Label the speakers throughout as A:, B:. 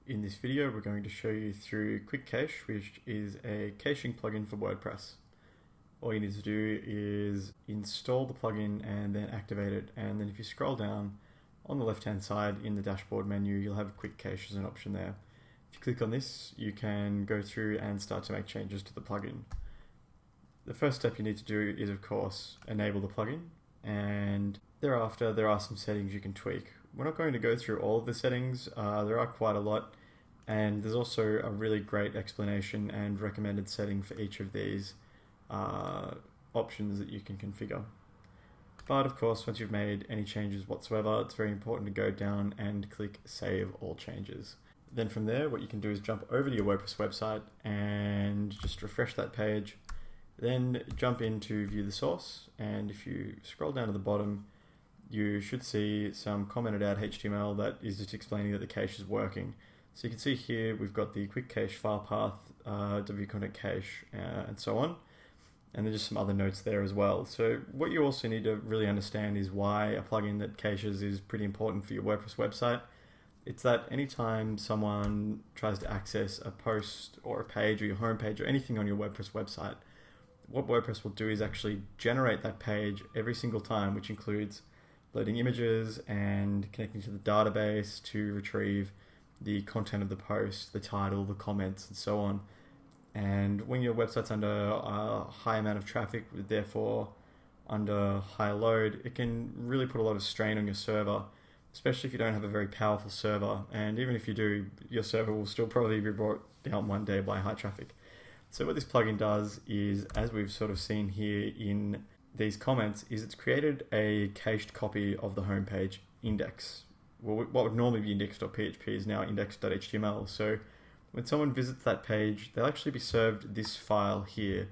A: In this video, we're going to show you through Quick Cache, which is a caching plugin for WordPress. All you need to do is install the plugin and then activate it. And then if you scroll down on the left-hand side in the dashboard menu, you'll have Quick Cache as an option there. If you click on this, you can go through and start to make changes to the plugin. The first step you need to do is, of course, enable the plugin, and thereafter there are some settings you can tweak. We're not going to go through all of the settings, there are quite a lot, and there's also a really great explanation and recommended setting for each of these options that you can configure. But of course, once you've made any changes whatsoever, it's very important to go down and click Save All Changes. Then from there, what you can do is jump over to your WordPress website and just refresh that page. Then jump into View the Source, and if you scroll down to the bottom, you should see some commented out HTML that is just explaining that the cache is working. So you can see here we've got the quick cache file path, wcontent cache, and so on. And there's just some other notes there as well. So what you also need to really understand is why a plugin that caches is pretty important for your WordPress website. It's that anytime someone tries to access a post or a page or your homepage or anything on your WordPress website, what WordPress will do is actually generate that page every single time, which includes loading images and connecting to the database to retrieve the content of the post, the title, the comments, and so on. And when your website's under a high amount of traffic, therefore under high load, it can really put a lot of strain on your server, especially if you don't have a very powerful server. And even if you do, your server will still probably be brought down one day by high traffic. So what this plugin does is, as we've sort of seen here in these comments, is it's created a cached copy of the homepage index. Well, what would normally be index.php is now index.html. So when someone visits that page, they'll actually be served this file here,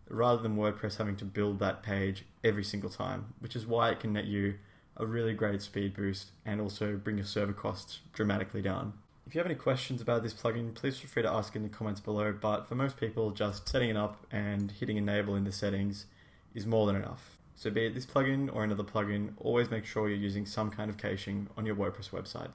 A: rather than WordPress having to build that page every single time, which is why it can net you a really great speed boost and also bring your server costs dramatically down. If you have any questions about this plugin, please feel free to ask in the comments below, but for most people, just setting it up and hitting enable in the settings is more than enough. So be it this plugin or another plugin, always make sure you're using some kind of caching on your WordPress website.